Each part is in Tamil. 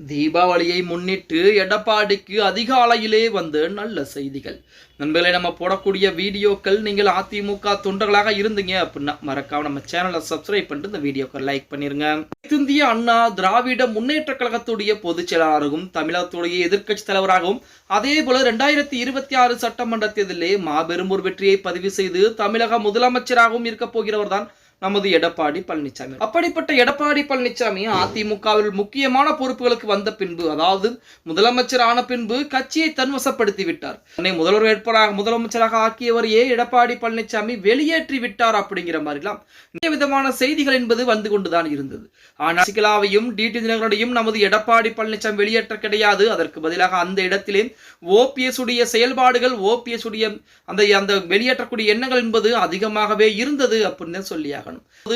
தீபாவளியை முன்னிட்டு எடப்பாடிக்கு அதிகாலையிலே வந்த நல்ல செய்திகள். நண்பர்களே, நம்ம போடக்கூடிய வீடியோக்கள் நீங்கள் அதிமுக தொண்டர்களாக இருந்தீங்க அப்படின்னா மறக்காம நம்ம சேனலை சப்ஸ்கிரைப் பண்ணிட்டு இந்த வீடியோக்கள் லைக் பண்ணிருங்க. இந்திய அண்ணா திராவிட முன்னேற்ற கழகத்துடைய பொதுச் செயலாளராகவும் தமிழகத்துடைய எதிர்க்கட்சி தலைவராகவும் அதே போல 2026 சட்டமன்ற தேர்தலிலே மாபெரும் ஒரு வெற்றியை பதிவு செய்து தமிழக முதலமைச்சராகவும் இருக்க போகிறவர் தான் நமது எடப்பாடி பழனிசாமி. அப்படிப்பட்ட எடப்பாடி பழனிசாமி அதிமுகவில் முக்கியமான பொறுப்புகளுக்கு வந்த பின்பு, அதாவது முதலமைச்சர் ஆன பின்பு கட்சியை தன்வசப்படுத்தி விட்டார். முதல்வர் வேட்பாளராக முதலமைச்சராக ஆக்கியவரையே எடப்பாடி பழனிசாமி வெளியேற்றி விட்டார் அப்படிங்கிற மாதிரிலாம் நிறைய விதமான செய்திகள் என்பது வந்து கொண்டுதான் இருந்தது. ஆனால் சசிகலாவையும் டிடி தினகரனையும் நமது எடப்பாடி பழனிசாமி வெளியேற்ற கிடையாது. அதற்கு பதிலாக அந்த இடத்திலே ஓபிஎஸ் உடைய செயல்பாடுகள், ஓபிஎஸ் உடைய அந்த வெளியேற்றக்கூடிய எண்ணங்கள் என்பது அதிகமாகவே இருந்தது அப்படின்னு சொல்லியாக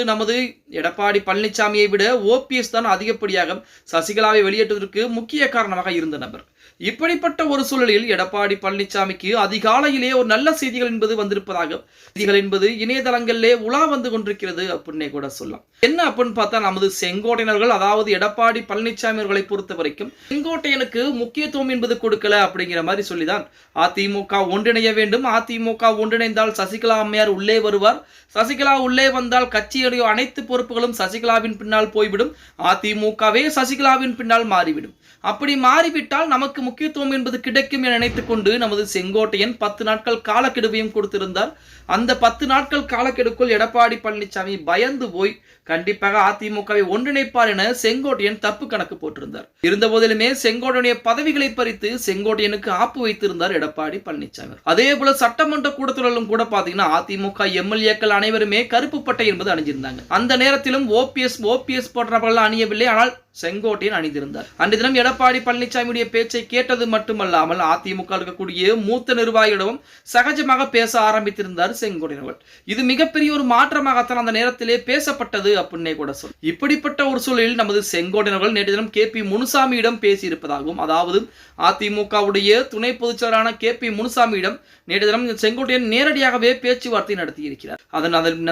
நமது எடப்பாடி பழனிசாமியை விட ஓபிஎஸ் தான் அதிகப்படியாக சசிகலாவை வெளியேற்றுவதற்கு முக்கிய காரணமாக இருந்த நபர். இப்படிப்பட்ட ஒரு சூழலில் எடப்பாடி பழனிசாமிக்கு அதிகாலையிலே ஒரு நல்ல செய்திகள் என்பது வந்திருப்பதாக செய்திகள் என்பது இணையதளங்களிலே உலா வந்து கொண்டிருக்கிறது அப்படின்னே கூட சொல்லலாம். என்ன அப்படின்னு பார்த்தா, நமது செங்கோட்டையனர்கள், அதாவது எடப்பாடி பழனிசாமி அவர்களை பொறுத்த வரைக்கும் செங்கோட்டையனுக்கு முக்கியத்துவம் என்பது கொடுக்கல அப்படிங்கிற மாதிரி சொல்லிதான் அதிமுக ஒன்றிணைய வேண்டும். அதிமுக ஒன்றிணைந்தால் சசிகலா அம்மையார் உள்ளே வருவார். சசிகலா உள்ளே வந்தால் கட்சியுடைய அனைத்து பொறுப்புகளும் சசிகலாவின் பின்னால் போய்விடும். அதிமுகவே சசிகலாவின் பின்னால் மாறிவிடும். அப்படி மாறிவிட்டால் நமக்கு முக்கியத்துவம் என்பது கிடைக்கும் என நினைத்துக் கொண்டு நமது செங்கோட்டையன் 10 நாட்கள் காலக்கெடுவையும் கொடுத்திருந்தார். அந்த 10 நாட்கள் காலக்கெடுக்குள் எடப்பாடி பழனிசாமி பயந்து போய் கண்டிப்பாக அதிமுகவை ஒன்றிணைப்பார் என செங்கோட்டையன் தப்பு கணக்கு போட்டிருந்தார். இருந்த போதிலுமே செங்கோட்டையனுடைய பதவிகளை பறித்து செங்கோட்டையனுக்கு ஆப்பு வைத்திருந்தார் எடப்பாடி பழனிசாமி. அதே போல சட்டமன்ற கூட்டத்தொடரிலும் கூட பாத்தீங்கன்னா அதிமுக எம்எல்ஏக்கள் அனைவருமே கருப்பு பட்டை என்பது அணிஞ்சிருந்தாங்க. அந்த நேரத்திலும் ஓபிஎஸ் போன்றவர்கள் அணியவில்லை, ஆனால் செங்கோட்டையன் அணிந்திருந்தார். அன்றைய தினம் எடப்பாடி பழனிசாமியுடைய பேச்சை கேட்டது மட்டுமல்லாமல் அதிமுக இருக்கக்கூடிய மூத்த நிர்வாகிகளிடம் சகஜமாக பேச ஆரம்பித்திருந்தார் செங்கோட்டையன். இது மிகப்பெரிய ஒரு மாற்றமாகத்தான் அந்த நேரத்திலே பேசப்பட்டது அப்படின்னே கூட சொல். இப்படிப்பட்ட ஒரு சூழலில் நமது செங்கோட்டையன் நேற்று தினம் கே பி முனுசாமியிடம் பேசியிருப்பதாகவும், அதாவது அதிமுகவுடைய துணை பொதுச்செயலாளரான கே பி முனுசாமியிடம் நேற்று தினம் செங்கோட்டையன் நேரடியாகவே பேச்சுவார்த்தை நடத்தியிருக்கிறார்.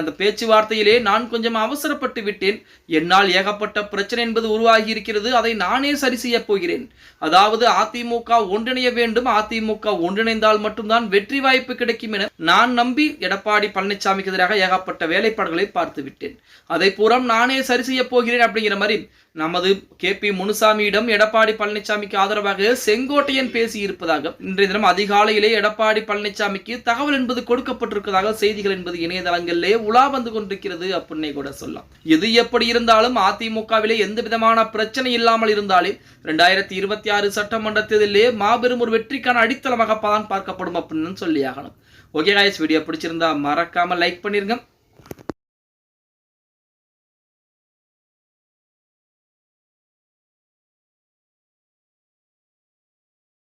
அந்த பேச்சுவார்த்தையிலே நான் கொஞ்சம் அவசரப்பட்டு விட்டேன், என்னால் ஏகப்பட்ட பிரச்சனை என்பது உருவாகி இருக்கிறது, அதை நானே சரி செய்ய போகிறேன். அதாவது அதிமுக ஒன்றிணைய வேண்டும், அதிமுக ஒன்றிணைந்தால் மட்டும்தான் வெற்றி வாய்ப்பு கிடைக்கும் என நான் நம்பி எடப்பாடி பழனிசாமிக்கு எதிராக ஏகப்பட்ட வேலைப்பாடுகளை பார்த்து விட்டேன். அதை பூரா நானே சரி செய்ய போகிறேன் அப்படிங்கிற மாதிரி நமது கே பி முனுசாமியிடம் எடப்பாடி பழனிசாமிக்கு ஆதரவாக செங்கோட்டையன் பேசி இருப்பதாக இன்றைய தினம் அதிகாலையிலே எடப்பாடி பழனிசாமிக்கு தகவல் என்பது கொடுக்கப்பட்டிருப்பதாக செய்திகள் என்பது இணையதளங்களிலே உலா வந்து கொண்டிருக்கிறது அப்படின்னே கூட சொல்லலாம். எது எப்படி இருந்தாலும் அதிமுகவிலே எந்த விதமான பிரச்சனை இல்லாமல் இருந்தாலே 2026 சட்டமன்ற தேர்தலிலே மாபெரும் ஒரு வெற்றிக்கான அடித்தளமாக தான் பார்க்கப்படும் அப்படின்னு சொல்லி ஆகணும். ஓகே गाइस, வீடியோ பிடிச்சிருந்தா மறக்காம லைக் பண்ணிருங்க.